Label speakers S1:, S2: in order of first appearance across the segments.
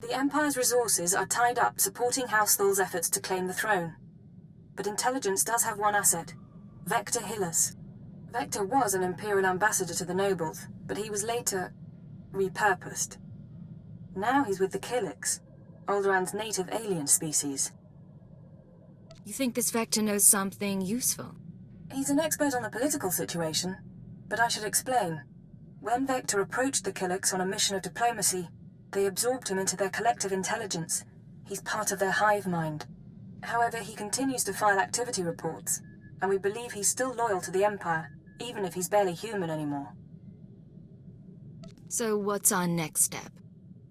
S1: The Empire's resources are tied up supporting House Thul's efforts to claim the throne. But intelligence does have one asset, Vector Hyllus. Vector was an Imperial ambassador to the nobles, but he was later repurposed. Now he's with the Killiks, Alderaan's native alien species.
S2: You think this Vector knows something useful?
S1: He's an expert on the political situation, but I should explain. When Vector approached the Killiks on a mission of diplomacy, they absorbed him into their collective intelligence. He's part of their hive mind. However, he continues to file activity reports, and we believe he's still loyal to the Empire, even if he's barely human anymore.
S2: So what's our next step?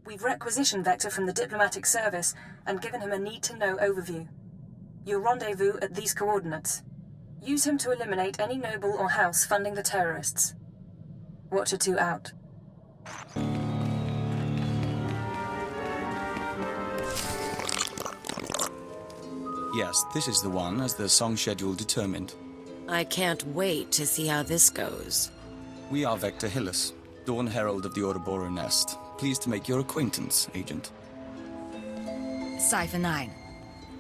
S1: We've requisitioned Vector from the diplomatic service and given him a need-to-know overview. You'll rendezvous at these coordinates. Use him to eliminate any noble or house funding the terrorists. Watcher 2 out.
S3: Yes, this is the one, as the song schedule determined.
S4: I can't wait to see how this goes.
S3: We are Vector Hyllus, Dawn Herald of the Ouroboros Nest. Pleased to make your acquaintance, Agent.
S2: Cypher 9.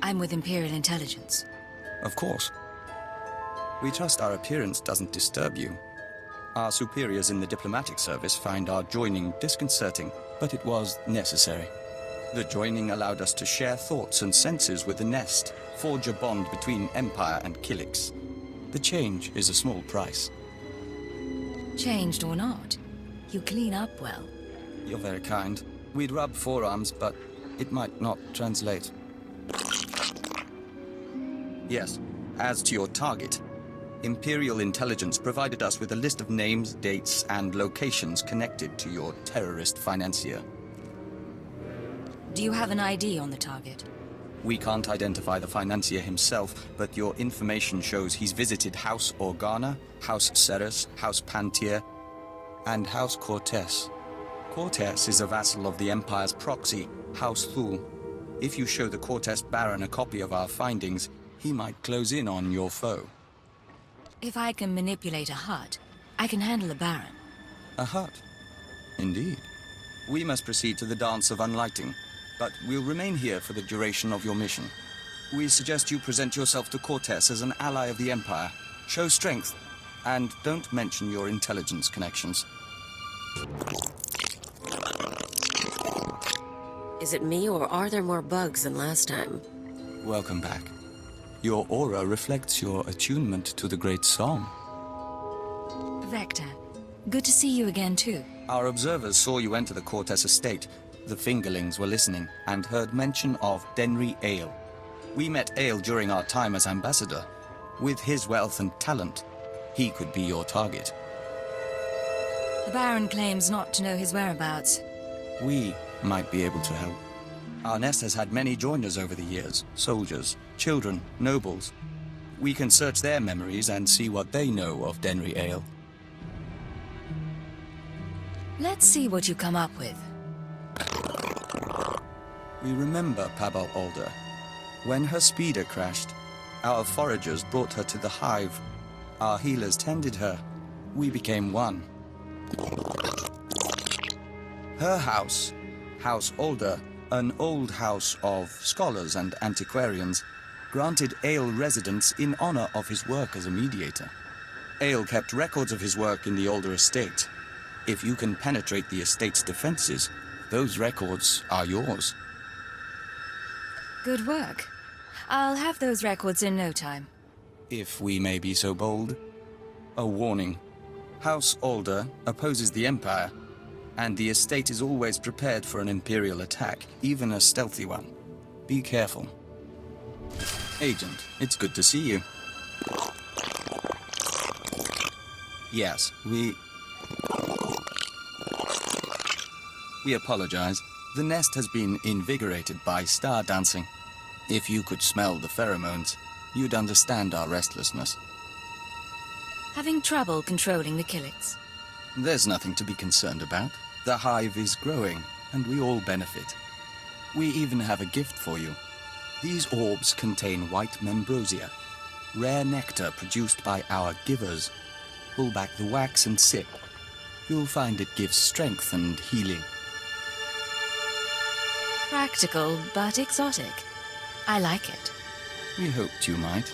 S2: I'm with Imperial Intelligence.
S3: Of course. We trust our appearance doesn't disturb you. Our superiors in the diplomatic service find our joining disconcerting, but it was necessary. The joining allowed us to share thoughts and senses with the Nest, forge a bond between Empire and Killiks. The change is a small price.
S2: Changed or not, you clean up well.
S3: You're very kind. We'd rub forearms, but it might not translate. Yes, as to your target, Imperial Intelligence provided us with a list of names, dates, and locations connected to your terrorist financier.
S2: Do you have an ID on the target?
S3: We can't identify the financier himself, but your information shows he's visited House Organa, House Ceres, House Pantier, and House Cortes. Cortes is a vassal of the Empire's proxy, House Thul. If you show the Cortes Baron a copy of our findings, he might close in on your foe.
S2: If I can manipulate a hut, I can handle a Baron.
S3: A hut? Indeed. We must proceed to the Dance of Unlighting, but we'll remain here for the duration of your mission. We suggest you present yourself to Cortes as an ally of the Empire. Show strength, and don't mention your intelligence connections.
S4: Is it me, or are there more bugs than last time?
S3: Welcome back. Your aura reflects your attunement to the great song.
S2: Vector, good to see you again too.
S3: Our observers saw you enter the Cortes estate. The Fingerlings were listening and heard mention of Denry Ale. We met Ale during our time as ambassador. With his wealth and talent, he could be your target.
S2: The Baron claims not to know his whereabouts.
S3: We might be able to help. Our nest has had many joiners over the years. Soldiers, children, nobles. We can search their memories and see what they know of Denry Ale.
S2: Let's see what you come up with.
S3: We remember Pabal Alder. When her speeder crashed, our foragers brought her to the hive. Our healers tended her. We became one. Her house, House Alder, an old house of scholars and antiquarians, granted Ale residence in honor of his work as a mediator. Ale kept records of his work in the Alder estate. If you can penetrate the estate's defenses, those records are yours.
S2: Good work. I'll have those records in no time.
S3: If we may be so bold. A warning. House Alder opposes the Empire, and the estate is always prepared for an Imperial attack, even a stealthy one. Be careful. Agent, it's good to see you. Yes, we apologize. The nest has been invigorated by star dancing. If you could smell the pheromones, you'd understand our restlessness.
S2: Having trouble controlling the Killiks.
S3: There's nothing to be concerned about. The hive is growing, and we all benefit. We even have a gift for you. These orbs contain white membrosia, rare nectar produced by our givers. Pull back the wax and sip. You'll find it gives strength and healing.
S2: Practical, but exotic. I like it.
S3: We hoped you might.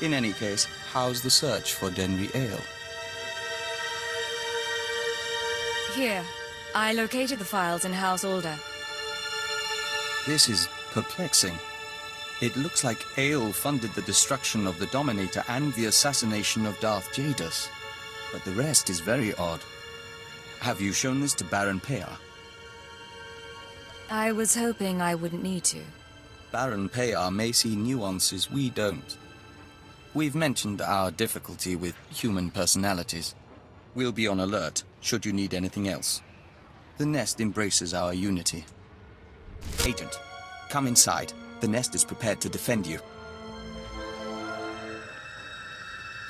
S3: In any case, how's the search for Denry Ale?
S2: Here, I located the files in House Alder.
S3: This is perplexing. It looks like Ale funded the destruction of the Dominator and the assassination of Darth Jadus. But the rest is very odd. Have you shown this to Baron Pear?
S2: I was hoping I wouldn't need to.
S3: Baron Pear may see nuances we don't. We've mentioned our difficulty with human personalities. We'll be on alert, should you need anything else. The nest embraces our unity. Agent, come inside. The nest is prepared to defend you.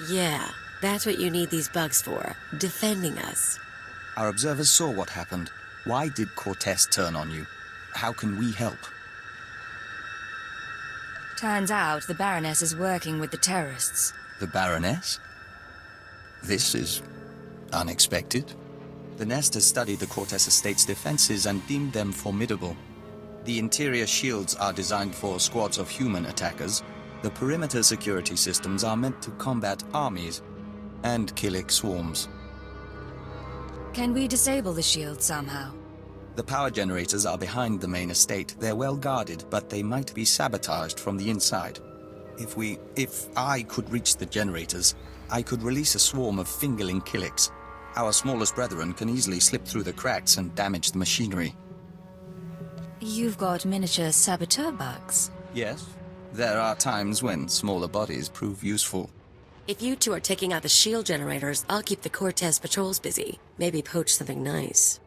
S4: Yeah, that's what you need these bugs for. Defending us.
S3: Our observers saw what happened. Why did KotET turn on you? How can we help?
S2: Turns out the Baroness is working with the terrorists.
S3: The Baroness? This is unexpected. The nest has studied the KotET estate's defenses and deemed them formidable. The interior shields are designed for squads of human attackers. The perimeter security systems are meant to combat armies and Killik swarms.
S2: Can we disable the shield somehow?
S3: The power generators are behind the main estate. They're well guarded, but they might be sabotaged from the inside. If I could reach the generators, I could release a swarm of fingerling Killiks. Our smallest brethren can easily slip through the cracks and damage the machinery.
S2: You've got miniature saboteur bugs.
S3: Yes, there are times when smaller bodies prove useful.
S4: If you two are taking out the shield generators, I'll keep the KotET patrols busy. Maybe poach something nice.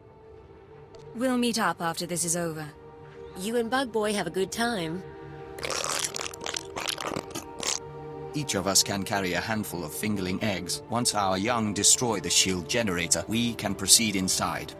S2: We'll meet up after this is over.
S4: You and Bug Boy have a good time.
S3: Each of us can carry a handful of fingerling eggs. Once our young destroy the shield generator, we can proceed inside.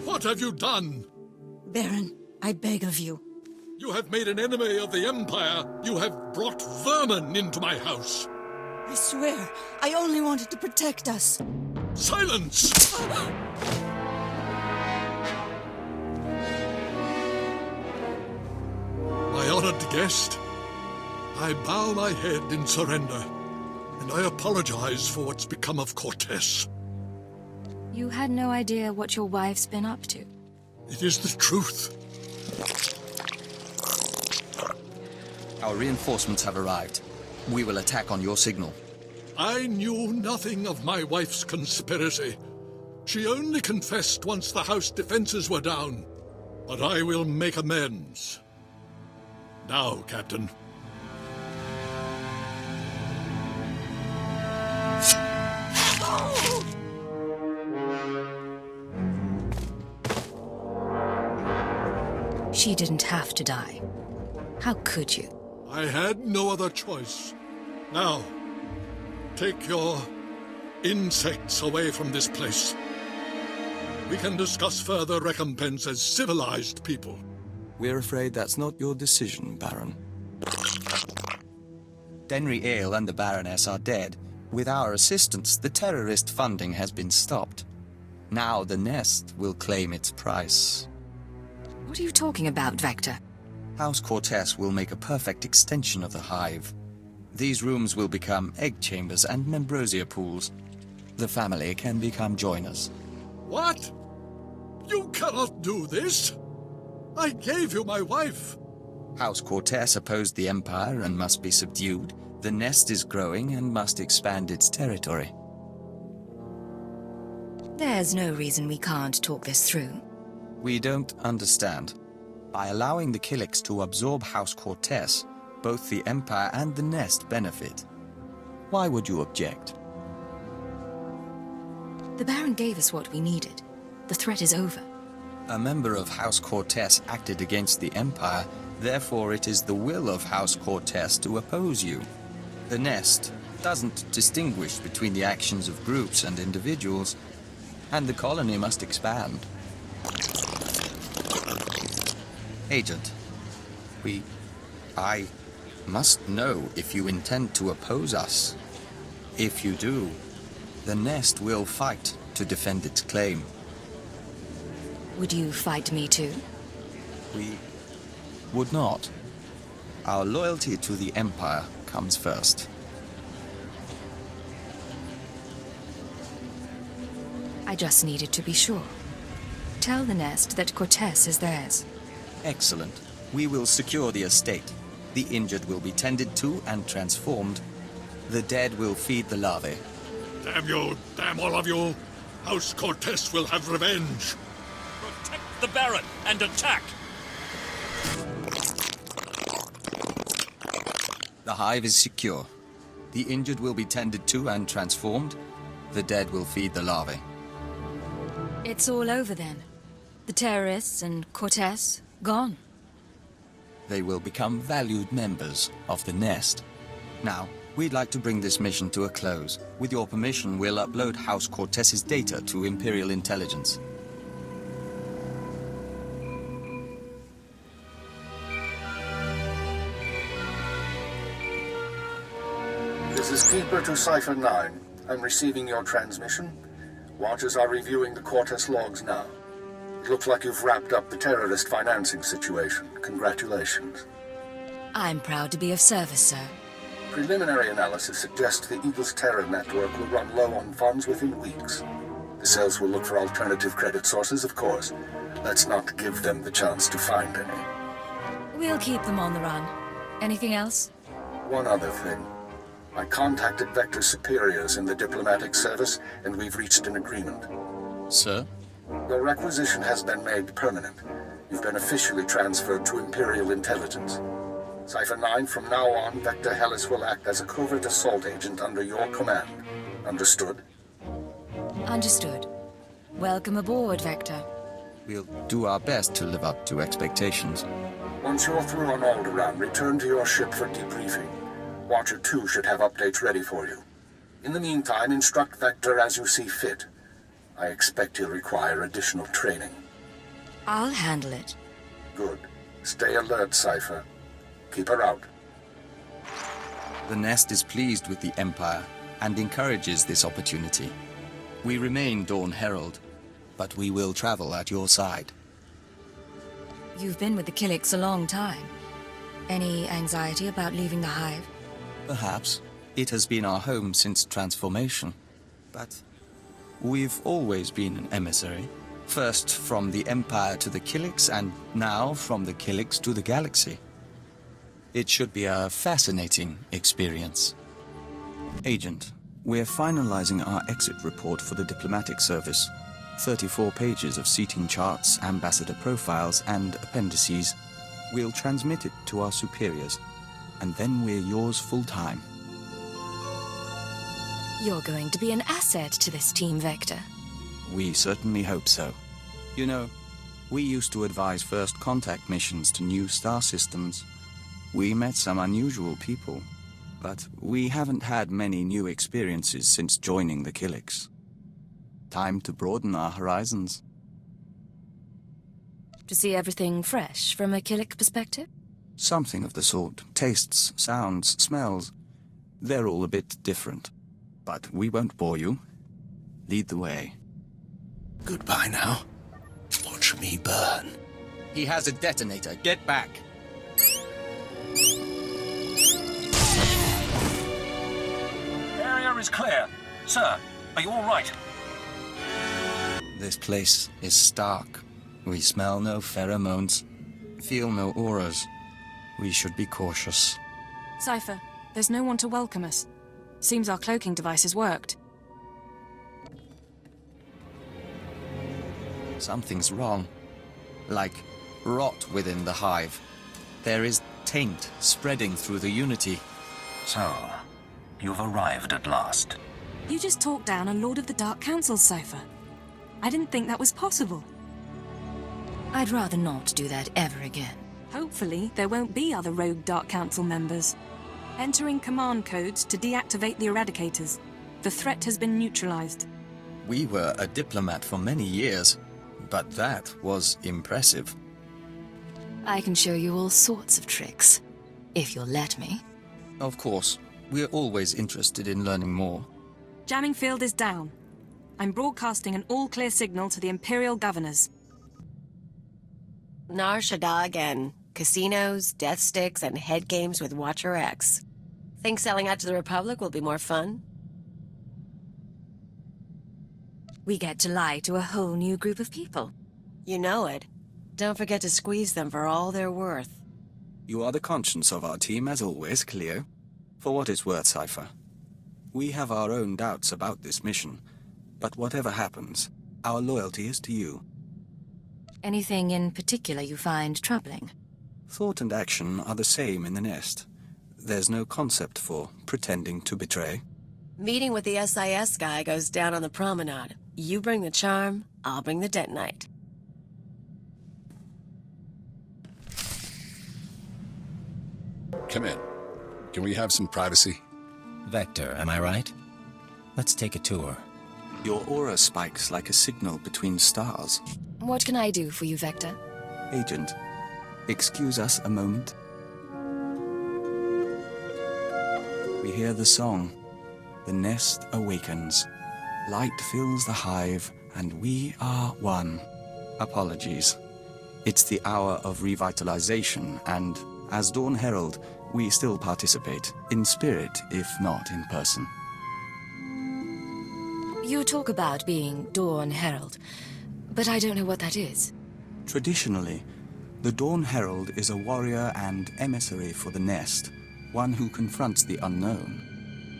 S5: What have you done?
S6: Baron, I beg of you.
S5: You have made an enemy of the Empire. You have brought vermin into my house.
S6: I swear, I only wanted to protect us.
S5: Silence! My honored guest, I bow my head in surrender, and I apologize for what's become of KotET.
S2: You had no idea what your wife's been up to.
S5: It is the truth.
S3: Our reinforcements have arrived. We will attack on your signal.
S5: I knew nothing of my wife's conspiracy. She only confessed once the house defenses were down. But I will make amends. Now, Captain.
S2: She didn't have to die. How could you?
S5: I had no other choice. Now, take your insects away from this place. We can discuss further recompense as civilized people.
S3: We're afraid that's not your decision, Baron. Denry Ale and the Baroness are dead. With our assistance, the terrorist funding has been stopped. Now the nest will claim its price.
S2: What are you talking about, Vector?
S3: House KotET will make a perfect extension of the hive. These rooms will become egg chambers and membrosia pools. The family can become joiners.
S5: What? You cannot do this! I gave you my wife!
S3: House KotET opposed the Empire and must be subdued. The nest is growing and must expand its territory.
S2: There's no reason we can't talk this through.
S3: We don't understand. By allowing the Kylix to absorb House KotET, both the Empire and the Nest benefit. Why would you object?
S2: The Baron gave us what we needed. The threat is over.
S3: A member of House KotET acted against the Empire, therefore it is the will of House KotET to oppose you. The Nest doesn't distinguish between the actions of groups and individuals, and the colony must expand. Agent, I must know if you intend to oppose us. If you do, the Nest will fight to defend its claim.
S2: Would you fight me too?
S3: We would not. Our loyalty to the Empire comes first.
S2: I just needed to be sure. Tell the Nest that KotET is theirs.
S3: Excellent. We will secure the estate. The injured will be tended to and transformed. The dead will feed the larvae.
S5: Damn you, damn all of you! House KotET will have revenge!
S7: Protect the Baron and attack!
S3: The hive is secure. The injured will be tended to and transformed. The dead will feed the larvae.
S2: It's all over then. The terrorists and KotET gone.
S3: They will become valued members of the Nest. Now, we'd like to bring this mission to a close. With your permission, we'll upload House KotET's data to Imperial Intelligence.
S8: This is Keeper to Cipher 9. I'm receiving your transmission. Watchers are reviewing the KotET logs now. It looks like you've wrapped up the terrorist financing situation. Congratulations.
S2: I'm proud to be of service, sir.
S8: Preliminary analysis suggests the Eagle's terror network will run low on funds within weeks. The cells will look for alternative credit sources, of course. Let's not give them the chance to find any.
S2: We'll keep them on the run. Anything else?
S8: One other thing. I contacted Vector's superiors in the diplomatic service, and we've reached an agreement.
S3: Sir?
S8: Your requisition has been made permanent. You've been officially transferred to Imperial Intelligence. Cipher 9, from now on, Vector Hyllus will act as a covert assault agent under your command. Understood?
S2: Understood. Welcome aboard, Vector.
S3: We'll do our best to live up to expectations.
S8: Once you're through on Alderaan, return to your ship for debriefing. Watcher 2 should have updates ready for you. In the meantime, instruct Vector as you see fit. I expect he'll require additional training.
S2: I'll handle it.
S8: Good. Stay alert, Cipher. Keep her out.
S3: The Nest is pleased with the Empire and encourages this opportunity. We remain Dawn Herald, but we will travel at your side.
S2: You've been with the Kylix a long time. Any anxiety about leaving the hive?
S3: Perhaps. It has been our home since transformation. But we've always been an emissary. First from the Empire to the Kylix, and now from the Kylix to the galaxy. It should be a fascinating experience. Agent, we're finalizing our exit report for the diplomatic service. 34 pages of seating charts, ambassador profiles, and appendices. We'll transmit it to our superiors, and then we're yours full-time.
S2: You're going to be an asset to this team, Vector.
S3: We certainly hope so. You know, we used to advise first contact missions to new star systems. We met some unusual people, but we haven't had many new experiences since joining the Kylix. Time to broaden our horizons.
S2: To see everything fresh from a Kylix perspective?
S3: Something of the sort. Tastes, sounds, smells. They're all a bit different. But we won't bore you. Lead the way.
S9: Goodbye now. Watch me burn.
S3: He has a detonator. Get back.
S7: Area is clear. Sir, are you all right?
S3: This place is stark. We smell no pheromones, feel no auras. We should be cautious.
S1: Cipher, there's no one to welcome us. Seems our cloaking device has worked.
S3: Something's wrong. like rot within the hive. There is taint spreading through the Unity.
S7: So, you've arrived at last.
S1: You just talked down a Lord of the Dark Council's cipher. I didn't think that was possible.
S2: I'd rather not do that ever again.
S1: Hopefully, there won't be other rogue Dark Council members. Entering command codes to deactivate the Eradicators. The threat has been neutralized.
S3: We were a diplomat for many years, but that was impressive.
S2: I can show you all sorts of tricks, if you'll let me.
S3: Of course, we're always interested in learning more.
S1: Jamming field is down. I'm broadcasting an all-clear signal to the Imperial Governors.
S4: Nar Shaddaa again. Casinos, death sticks, and head games with Watcher X. Think selling out to the Republic will be more fun?
S2: We get to lie to a whole new group of people.
S4: You know it. Don't forget to squeeze them for all they're worth.
S3: You are the conscience of our team, as always, Cleo. For what it's worth, Cypher. We have our own doubts about this mission, but whatever happens, our loyalty is to you.
S2: Anything in particular you find troubling?
S3: Thought and action are the same in the nest. There's no concept for pretending to betray.
S4: Meeting with the SIS guy goes down on the promenade. You bring the charm, I'll bring the detonite.
S10: Come in. Can we have some privacy?
S9: Vector, am I right? Let's take a tour.
S3: Your aura spikes like a signal between stars.
S2: What can I do for you, Vector?
S3: Agent, excuse us a moment. We hear the song. The nest awakens. Light fills the hive, and we are one. Apologies. It's the hour of revitalization, and as Dawn Herald, we still participate, in spirit, if not in person.
S2: You talk about being Dawn Herald, but I don't know what that is.
S3: Traditionally, the Dawn Herald is a warrior and emissary for the nest, one who confronts the unknown.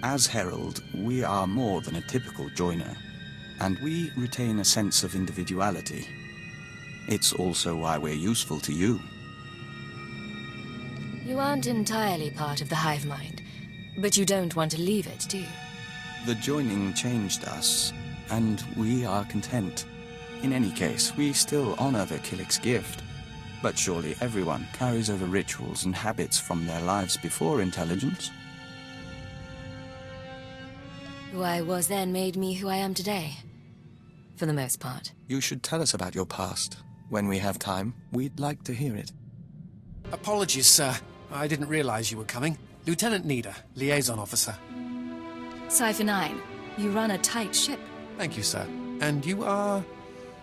S3: As Herald, we are more than a typical joiner, and we retain a sense of individuality. It's also why we're useful to you.
S2: You aren't entirely part of the hive mind, but you don't want to leave it, do you?
S3: The joining changed us, and we are content. In any case, we still honor the Killik's gift. But surely everyone carries over rituals and habits from their lives before intelligence.
S2: Who I was then made me who I am today. For the most part.
S3: You should tell us about your past. When we have time, we'd like to hear it.
S11: Apologies, sir. I didn't realize you were coming. Lieutenant Nida, liaison officer.
S2: Cypher 9, you run a tight ship.
S11: Thank you, sir. And you are?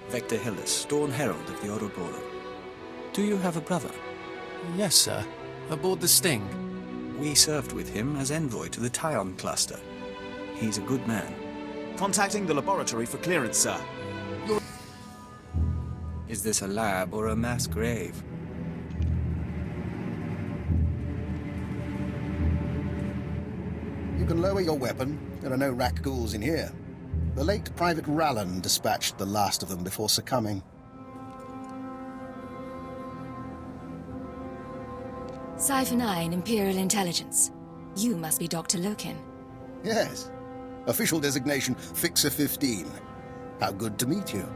S3: Vector Hyllus, Dawn Herald of the Ouroboros. Do you have a brother?
S11: Yes, sir. Aboard the Sting.
S3: We served with him as envoy to the Tyon cluster. He's a good man.
S12: Contacting the laboratory for clearance, sir.
S3: Is this a lab or a mass grave?
S13: You can lower your weapon. There are no rack ghouls in here. The late Private Rallan dispatched the last of them before succumbing.
S2: Cypher 9, Imperial Intelligence. You must be Dr. Loken.
S13: Yes. Official designation, Fixer 15. How good to meet you.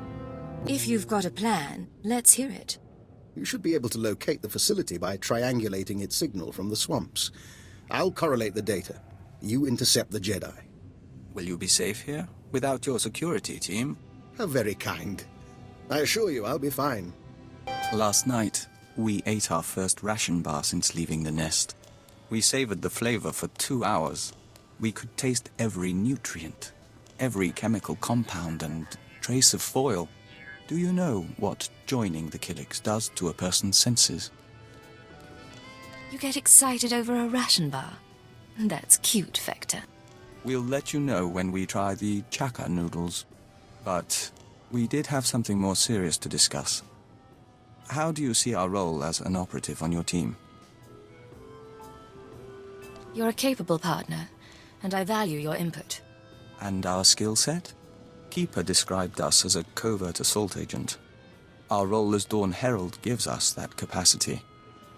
S2: If you've got a plan, let's hear it.
S13: You should be able to locate the facility by triangulating its signal from the swamps. I'll correlate the data. You intercept the Jedi.
S3: Will you be safe here, without your security team?
S13: How very kind. I assure you I'll be fine.
S3: Last night, we ate our first ration bar since leaving the nest. We savored the flavor for 2 hours. We could taste every nutrient, every chemical compound and trace of foil. Do you know what joining the Killiks does to a person's senses?
S2: You get excited over a ration bar. That's cute, Vector.
S3: We'll let you know when we try the chaka noodles. But we did have something more serious to discuss. How do you see our role as an operative on your team?
S2: You're a capable partner, and I value your input.
S3: And our skill set? Keeper described us as a covert assault agent. Our role as Dawn Herald gives us that capacity.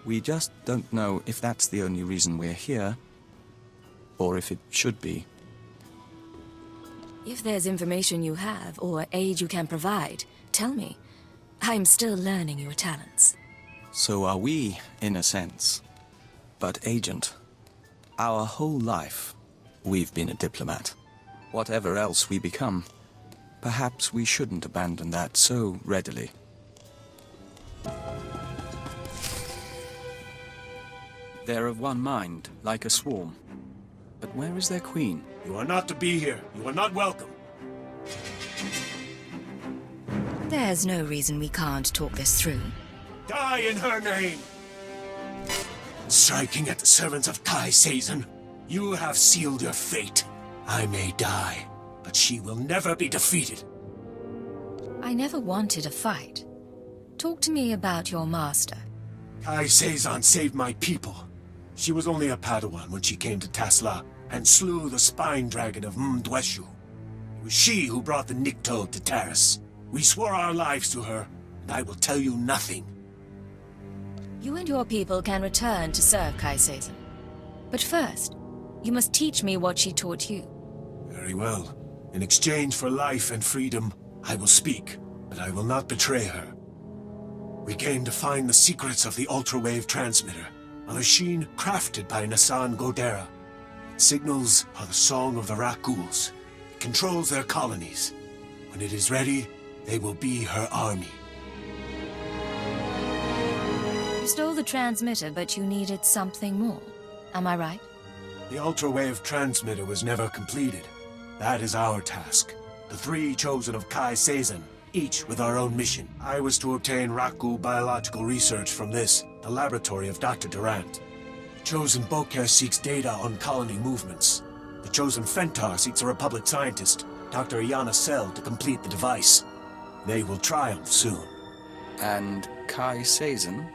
S3: We just don't know if that's the only reason we're here, or if it should be.
S2: If there's information you have, or aid you can provide, tell me. I'm still learning your talents.
S3: So are we, in a sense. But, Agent, our whole life, we've been a diplomat. Whatever else we become, perhaps we shouldn't abandon that so readily. They're of one mind, like a swarm. But where is their queen?
S14: You are not to be here. You are not welcome.
S2: There's no reason we can't talk this through.
S14: Die in her name! Striking at the servants of Kai Sazon, you have sealed your fate. I may die, but she will never be defeated.
S2: I never wanted a fight. Talk to me about your master.
S14: Kai Sazon saved my people. She was only a Padawan when she came to Tasla and slew the spine dragon of Mdweshu. It was she who brought the Nikto to Taris. We swore our lives to her, and I will tell you nothing.
S2: You and your people can return to serve Kai Sazon. But first, you must teach me what she taught you.
S14: Very well. In exchange for life and freedom, I will speak, but I will not betray her. We came to find the secrets of the ultrawave transmitter, a machine crafted by Nassan Godera. Its signals are the song of the Rakuls. It controls their colonies. When it is ready, they will be her army.
S2: You stole the transmitter, but you needed something more. Am I right?
S14: The ultrawave transmitter was never completed. That is our task. The three chosen of Kai Sazon, each with our own mission. I was to obtain Raku biological research from this, the laboratory of Dr. Durant. The chosen Boker seeks data on colony movements. The chosen Fentar seeks a Republic scientist, Dr. Iana Sell, to complete the device. They will triumph soon.
S3: And Kai Sazon?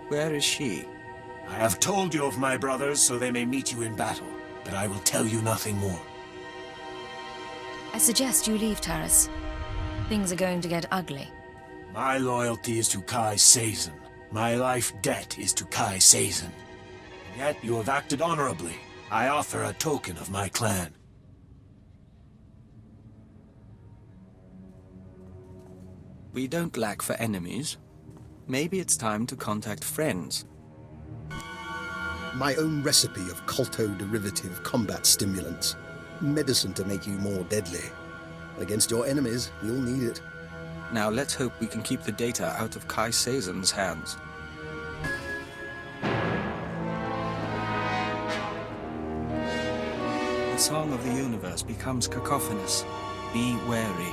S3: Where is she?
S14: I have told you of my brothers so they may meet you in battle, but I will tell you nothing more.
S2: I suggest you leave Taris. Things are going to get ugly.
S14: My loyalty is to Kai Sazon. My life debt is to Kai Sazon. And yet you have acted honorably. I offer a token of my clan.
S3: We don't lack for enemies. Maybe it's time to contact friends.
S13: My own recipe of colto-derivative combat stimulants. Medicine to make you more deadly. Against your enemies, you'll need it.
S3: Now let's hope we can keep the data out of Kai Sazon's hands. The song of the universe becomes cacophonous. Be wary.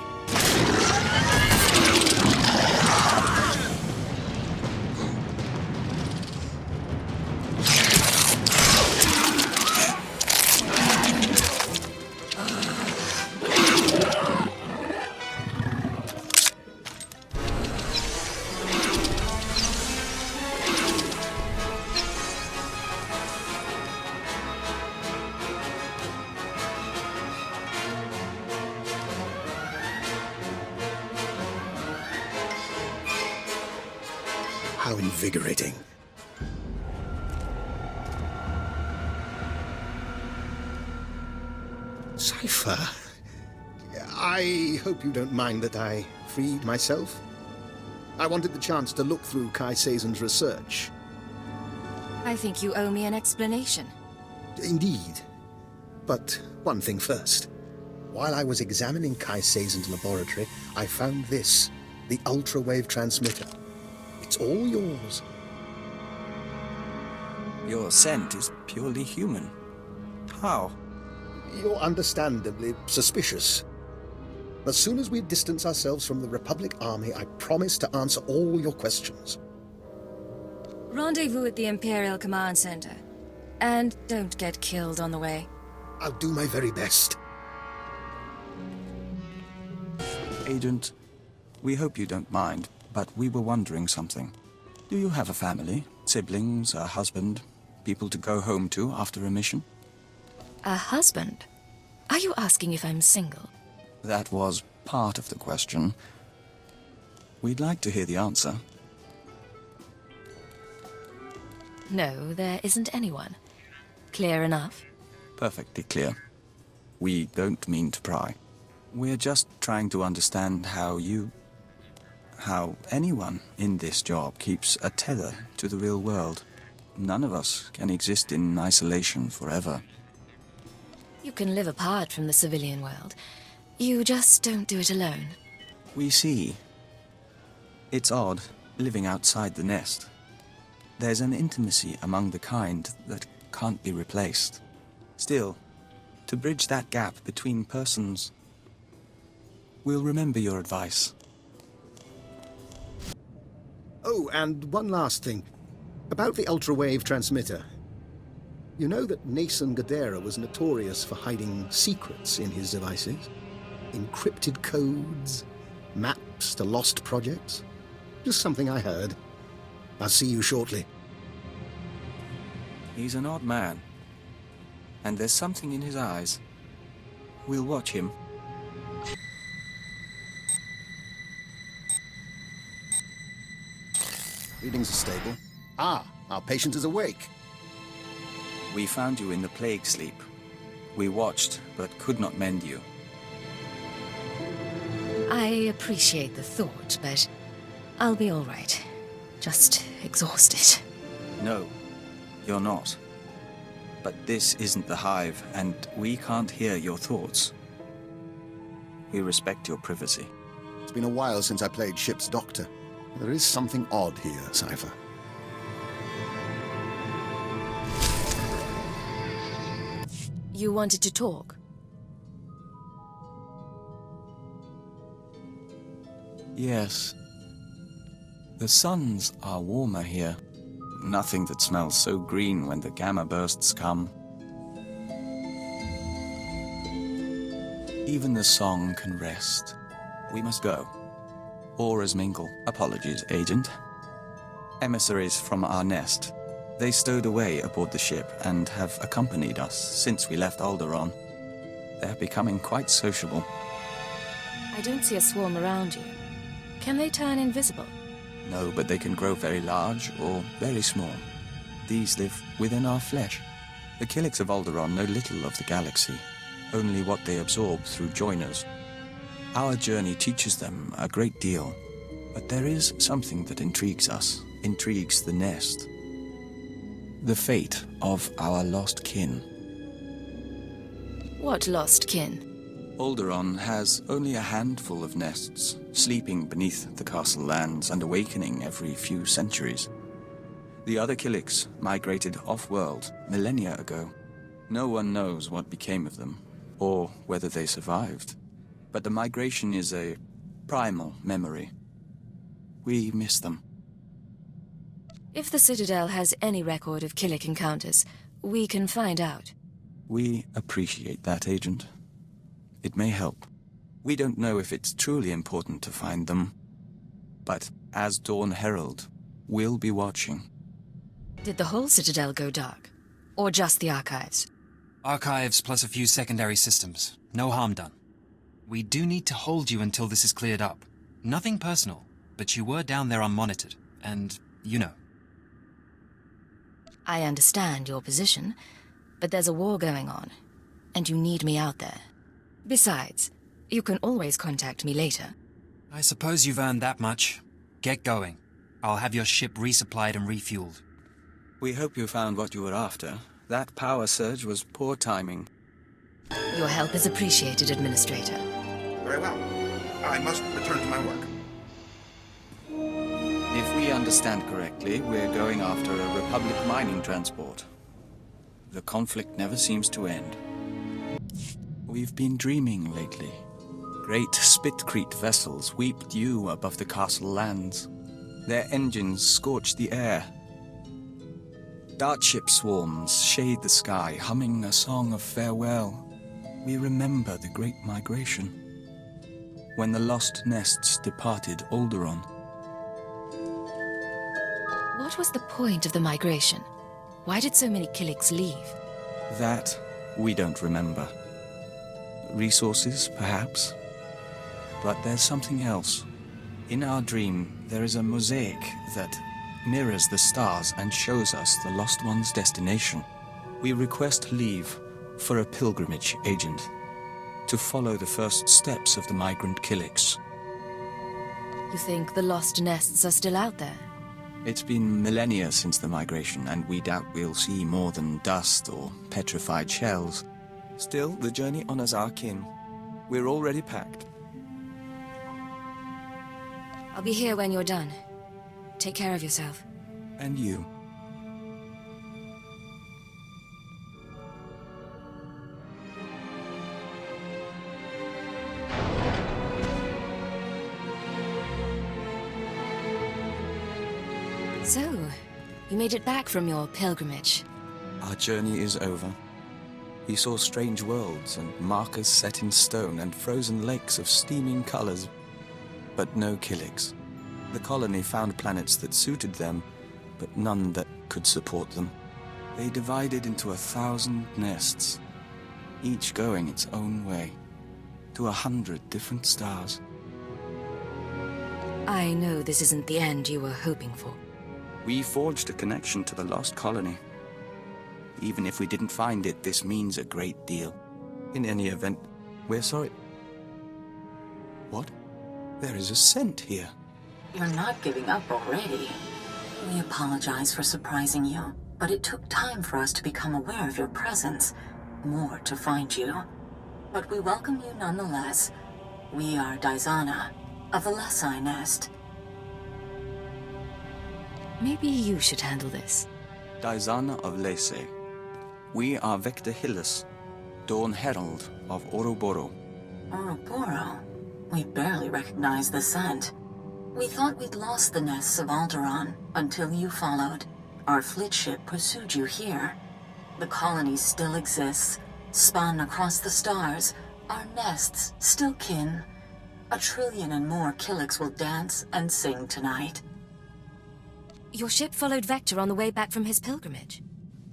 S13: How invigorating. Cypher, I hope you don't mind that I freed myself. I wanted the chance to look through Kai Sazon's research.
S2: I think you owe me an explanation.
S13: Indeed. But one thing first. While I was examining Kai Sazon's laboratory, I found this, the ultrawave transmitter. It's all yours.
S3: Your scent is purely human. How?
S13: You're understandably suspicious. As soon as we distance ourselves from the Republic Army, I promise to answer all your questions.
S2: Rendezvous at the Imperial Command Center. And don't get killed on the way.
S13: I'll do my very best.
S3: Agent, we hope you don't mind, but we were wondering something. Do you have a family? Siblings, a husband? People to go home to after a mission?
S2: A husband? Are you asking if I'm single?
S3: That was part of the question. We'd like to hear the answer.
S2: No, there isn't anyone. Clear enough?
S3: Perfectly clear. We don't mean to pry. We're just trying to understand how anyone in this job keeps a tether to the real world. None of us can exist in isolation forever.
S2: You can live apart from the civilian world. You just don't do it alone.
S3: We see. It's odd, living outside the nest. There's an intimacy among the kind that can't be replaced. Still, to bridge that gap between persons, we'll remember your advice.
S13: Oh, and one last thing. About the ultra-wave transmitter. You know that Nason Gadera was notorious for hiding secrets in his devices? Encrypted codes, maps to lost projects? Just something I heard. I'll see you shortly.
S3: He's an odd man. And there's something in his eyes. We'll watch him.
S13: Readings are stable. Ah, our patient is awake.
S3: We found you in the plague sleep. We watched, but could not mend you.
S2: I appreciate the thought, but I'll be all right. Just exhausted.
S3: No, you're not. But this isn't the Hive, and we can't hear your thoughts. We respect your privacy.
S13: It's been a while since I played Ship's Doctor. There is something odd here, Cypher.
S2: You wanted to talk?
S3: Yes. The suns are warmer here. Nothing that smells so green when the gamma bursts come. Even the song can rest. We must go. Auras mingle. Apologies, Agent. Emissaries from our nest. They stowed away aboard the ship and have accompanied us since we left Alderaan. They're becoming quite sociable.
S2: I don't see a swarm around you. Can they turn invisible?
S3: No, but they can grow very large or very small. These live within our flesh. The Killiks of Alderaan know little of the galaxy, only what they absorb through joiners. Our journey teaches them a great deal, but there is something that intrigues us, intrigues the nest. The fate of our lost kin.
S2: What lost kin?
S3: Alderaan has only a handful of nests, sleeping beneath the castle lands and awakening every few centuries. The other Killiks migrated off-world millennia ago. No one knows what became of them, or whether they survived. But the migration is a primal memory. We miss them.
S2: If the Citadel has any record of Killik encounters, we can find out.
S3: We appreciate that, Agent. It may help. We don't know if it's truly important to find them, but as Dawn Herald, we'll be watching.
S2: Did the whole Citadel go dark? Or just the archives?
S15: Archives plus a few secondary systems. No harm done. We do need to hold you until this is cleared up. Nothing personal, but you were down there unmonitored, and you know.
S2: I understand your position, but there's a war going on, and you need me out there. Besides, you can always contact me later.
S15: I suppose you've earned that much. Get going. I'll have your ship resupplied and refueled.
S3: We hope you found what you were after. That power surge was poor timing.
S2: Your help is appreciated, Administrator.
S16: Very well. I must return to my work.
S3: If we understand correctly, we're going after a Republic mining transport. The conflict never seems to end. We've been dreaming lately. Great Spitcrete vessels weep dew above the castle lands. Their engines scorch the air. Dartship swarms shade the sky, humming a song of farewell. We remember the Great Migration, when the lost nests departed Alderaan.
S2: What was the point of the migration? Why did so many Killiks leave?
S3: That we don't remember. Resources, perhaps? But there's something else. In our dream, there is a mosaic that mirrors the stars and shows us the Lost One's destination. We request leave for a pilgrimage, Agent, to follow the first steps of the migrant Kylix.
S2: You think the lost nests are still out there?
S3: It's been millennia since the migration, and we doubt we'll see more than dust or petrified shells. Still, the journey honors our kin. We're already packed.
S2: I'll be here when you're done. Take care of yourself.
S3: And you.
S2: So, you made it back from your pilgrimage.
S3: Our journey is over. We saw strange worlds and markers set in stone and frozen lakes of steaming colors, but no Kylix. The colony found planets that suited them, but none that could support them. They divided into 1,000 nests, each going its own way, to 100 different stars.
S2: I know this isn't the end you were hoping for.
S3: We forged a connection to the lost colony. Even if we didn't find it, this means a great deal. In any event, we're sorry. What? There is a scent here.
S17: You're not giving up already. We apologize for surprising you, but it took time for us to become aware of your presence. More to find you. But we welcome you nonetheless. We are Daizana, of the Lesai Nest.
S2: Maybe you should handle this.
S3: Daizana of Lese. We are Vector Hyllus, Dawn Herald of Oroboro.
S17: Oroboro? We barely recognize the scent. We thought we'd lost the nests of Alderaan until you followed. Our fleet ship pursued you here. The colony still exists, spun across the stars. Our nests still kin. 1 trillion and more Kylix will dance and sing tonight.
S2: Your ship followed Vector on the way back from his pilgrimage.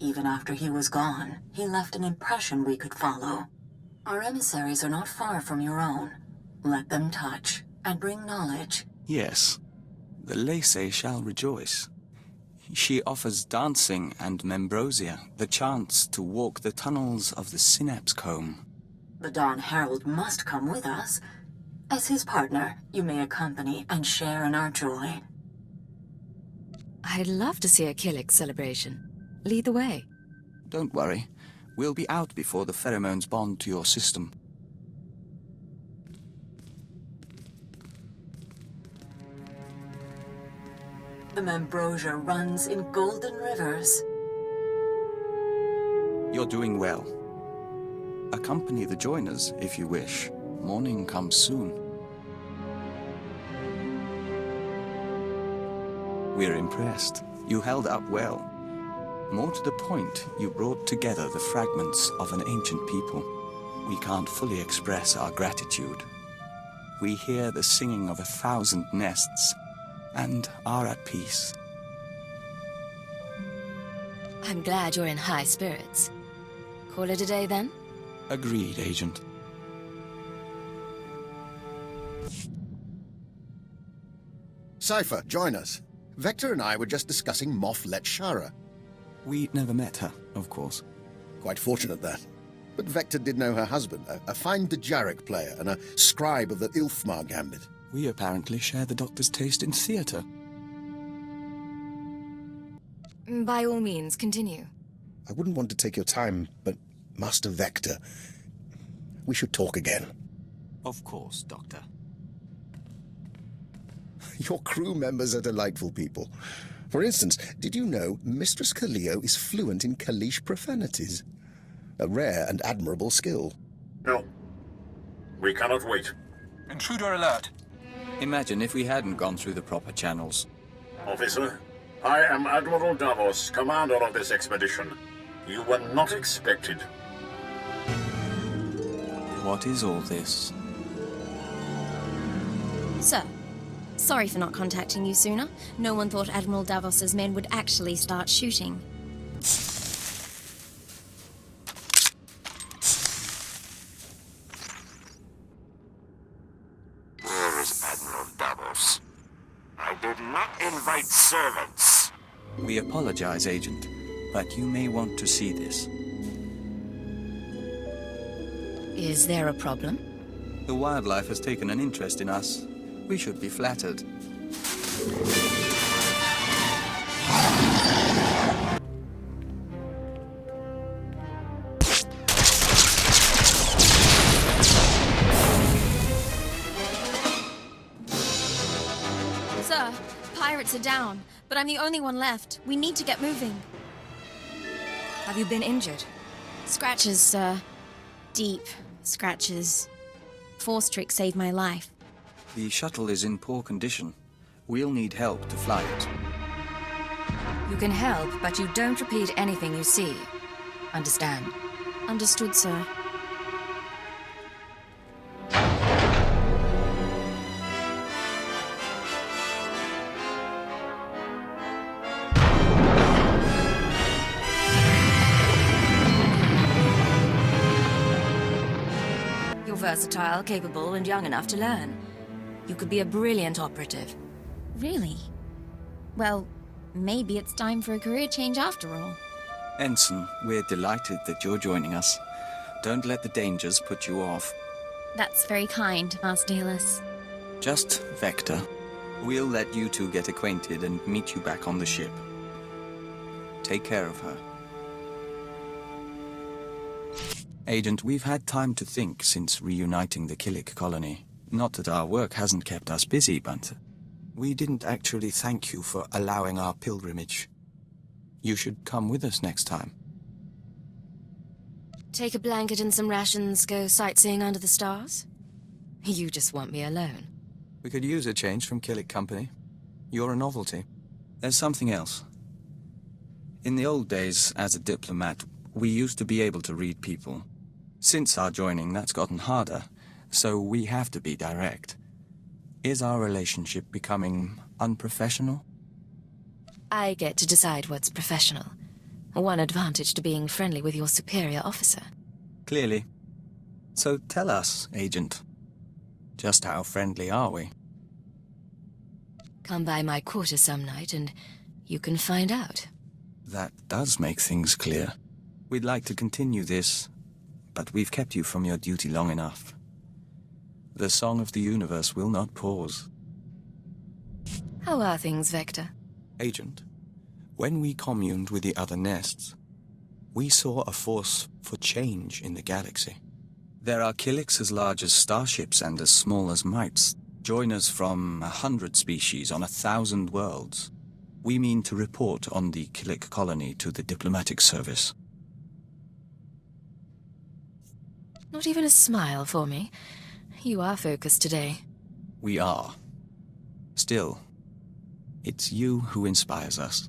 S17: Even after he was gone, he left an impression we could follow. Our emissaries are not far from your own. Let them touch and bring knowledge.
S3: Yes, the Lese shall rejoice. She offers dancing and Membrosia the chance to walk the tunnels of the Synapse Comb.
S17: The Dawn Herald must come with us. As his partner, you may accompany and share in our joy.
S2: I'd love to see a Kylix celebration. Lead the way.
S3: Don't worry. We'll be out before the pheromones bond to your system.
S17: The Membrosia runs in golden rivers.
S3: You're doing well. Accompany the joiners if you wish. Morning comes soon. We're impressed. You held up well. More to the point, you brought together the fragments of an ancient people. We can't fully express our gratitude. We hear the singing of 1,000 nests, and are at peace.
S2: I'm glad you're in high spirits. Call it a day, then?
S3: Agreed, Agent.
S13: Cypher, join us. Vector and I were just discussing Moff Letshara.
S3: We never met her, of course.
S13: Quite fortunate, that. But Vector did know her husband, a fine Dejaric player and a scribe of the Ilfmar Gambit.
S3: We apparently share the Doctor's taste in theatre.
S2: By all means, continue.
S13: I wouldn't want to take your time, but Master Vector, we should talk again.
S3: Of course, Doctor.
S13: Your crew members are delightful people. For instance, did you know Mistress Kaleo is fluent in Kalish profanities? A rare and admirable skill.
S8: No. We cannot wait.
S7: Intruder alert.
S3: Imagine if we hadn't gone through the proper channels.
S8: Officer, I am Admiral Davos, commander of this expedition. You were not expected.
S3: What is all this?
S18: Sir, sorry for not contacting you sooner. No one thought Admiral Davos's men would actually start shooting.
S19: Where is Admiral Davos?
S3: We apologize, Agent, but you may want to see this.
S2: Is there a problem?
S3: The wildlife has taken an interest in us. We should be flattered.
S18: Sir, pirates are down, but I'm the only one left. We need to get moving.
S2: Have you been injured?
S18: Scratches, sir. Deep scratches. Force trick saved my life.
S3: The shuttle is in poor condition. We'll need help to fly it.
S2: You can help, but you don't repeat anything you see. Understand?
S18: Understood, sir.
S2: You're versatile, capable, and young enough to learn. You could be a brilliant operative.
S18: Really? Well, maybe it's time for a career change after all.
S3: Ensign, we're delighted that you're joining us. Don't let the dangers put you off.
S18: That's very kind, Master Hyllus.
S3: Just Vector. We'll let you two get acquainted and meet you back on the ship. Take care of her. Agent, we've had time to think since reuniting the Killik colony. Not that our work hasn't kept us busy, but we didn't actually thank you for allowing our pilgrimage. You should come with us next time.
S2: Take a blanket and some rations, go sightseeing under the stars? You just want me alone.
S3: We could use a change from Killik Company. You're a novelty. There's something else. In the old days, as a diplomat, we used to be able to read people. Since our joining, that's gotten harder, so we have to be direct. Is our relationship becoming unprofessional?
S2: I get to decide what's professional. One advantage to being friendly with your superior officer.
S3: Clearly. So tell us, Agent. Just how friendly are we?
S2: Come by my quarters some night and you can find out.
S3: That does make things clear. We'd like to continue this, but we've kept you from your duty long enough. The song of the universe will not pause.
S2: How are things, Vector?
S3: Agent, when we communed with the other nests, we saw a force for change in the galaxy. There are Killiks as large as starships and as small as mites, joiners from 100 species on 1,000 worlds. We mean to report on the Killik colony to the diplomatic service.
S2: Not even a smile for me. You are focused today.
S3: We are. Still, it's you who inspires us.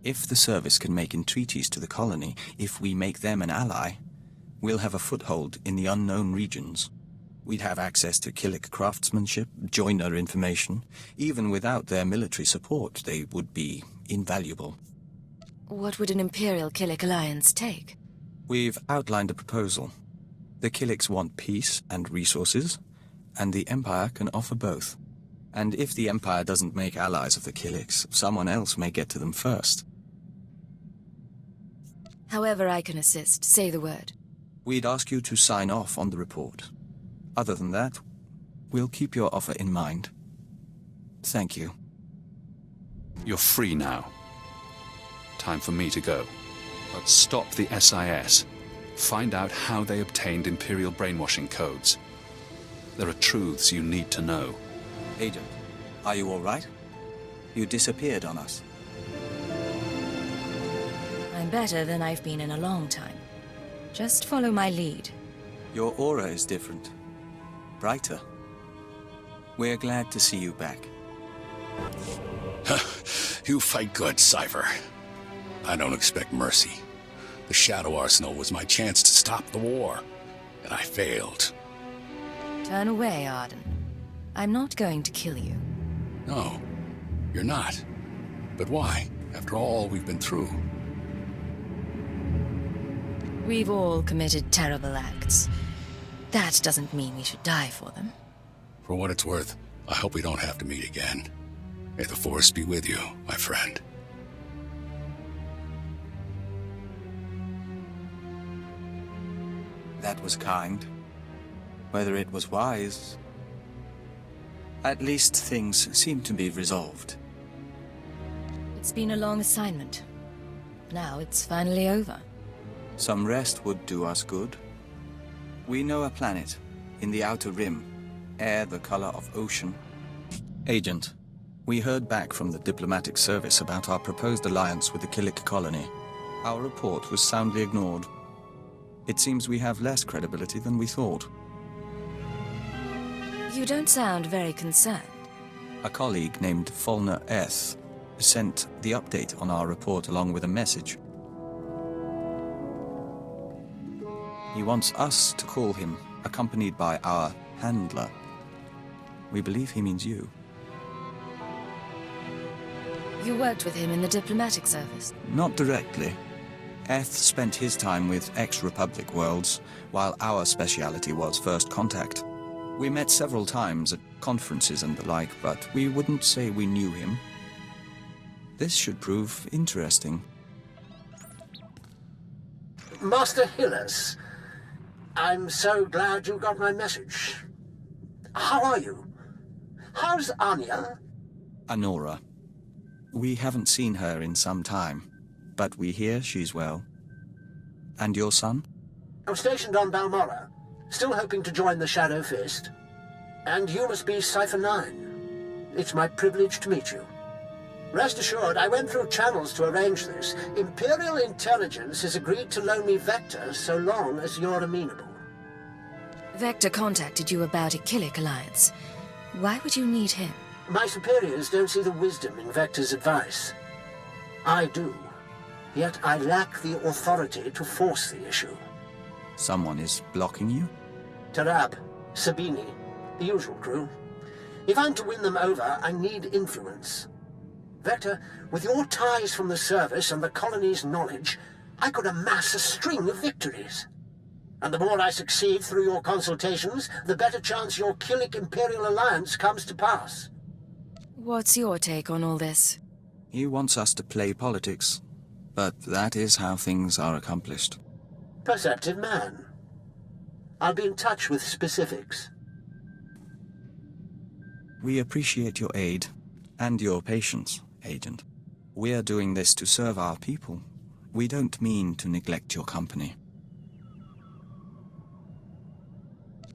S3: If the service can make entreaties to the colony, if we make them an ally, we'll have a foothold in the unknown regions. We'd have access to Killik craftsmanship, joiner information. Even without their military support, they would be invaluable.
S2: What would an Imperial Killik alliance take?
S3: We've outlined a proposal. The Killiks want peace and resources, and the Empire can offer both. And if the Empire doesn't make allies of the Killiks, someone else may get to them first.
S2: However I can assist, say the word.
S3: We'd ask you to sign off on the report. Other than that, we'll keep your offer in mind. Thank you.
S10: You're free now. Time for me to go. But stop the SIS. Find out how they obtained Imperial brainwashing codes. There are truths you need to know.
S3: Agent, are you all right? You disappeared on us.
S2: I'm better than I've been in a long time. Just follow my lead.
S3: Your aura is different. Brighter. We're glad to see you back.
S10: You fight good, Cypher. I don't expect mercy. The Shadow Arsenal was my chance to stop the war, and I failed.
S2: Turn away, Arden. I'm not going to kill you.
S10: No, you're not. But why, after all we've been through?
S2: We've all committed terrible acts. That doesn't mean we should die for them.
S10: For what it's worth, I hope we don't have to meet again. May the Force be with you, my friend.
S3: That was kind. Whether it was wise... At least things seem to be resolved.
S2: It's been a long assignment. Now it's finally over.
S3: Some rest would do us good. We know a planet, in the Outer Rim, air the color of ocean. Agent, we heard back from the diplomatic service about our proposed alliance with the Killik colony. Our report was soundly ignored. It seems we have less credibility than we thought.
S2: You don't sound very concerned.
S3: A colleague named Folner S. sent the update on our report along with a message. He wants us to call him, accompanied by our handler. We believe he means you.
S2: You worked with him in the diplomatic service?
S3: Not directly. Eth spent his time with ex-Republic worlds, while our speciality was first contact. We met several times at conferences and the like, but we wouldn't say we knew him. This should prove interesting.
S8: Master Hyllus, I'm so glad you got my message. How are you? How's Anya?
S3: Anora. We haven't seen her in some time, but we hear she's well. And your son?
S8: I'm stationed on Balmora, still hoping to join the Shadow Fist. And you must be Cypher 9. It's my privilege to meet you. Rest assured, I went through channels to arrange this. Imperial Intelligence has agreed to loan me Vector so long as you're amenable.
S2: Vector contacted you about a Killik alliance. Why would you need him?
S8: My superiors don't see the wisdom in Vector's advice. I do. Yet I lack the authority to force the issue.
S3: Someone is blocking you?
S8: Tarab, Sabini, the usual crew. If I'm to win them over, I need influence. Vector, with your ties from the service and the colony's knowledge, I could amass a string of victories. And the more I succeed through your consultations, the better chance your Killik Imperial Alliance comes to pass.
S2: What's your take on all this?
S3: He wants us to play politics, but that is how things are accomplished.
S8: Perceptive man. I'll be in touch with specifics.
S3: We appreciate your aid and your patience, Agent. We're doing this to serve our people. We don't mean to neglect your company.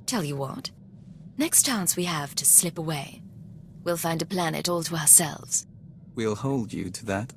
S2: Tell you what, next chance we have to slip away, we'll find a planet all to ourselves.
S3: We'll hold you to that.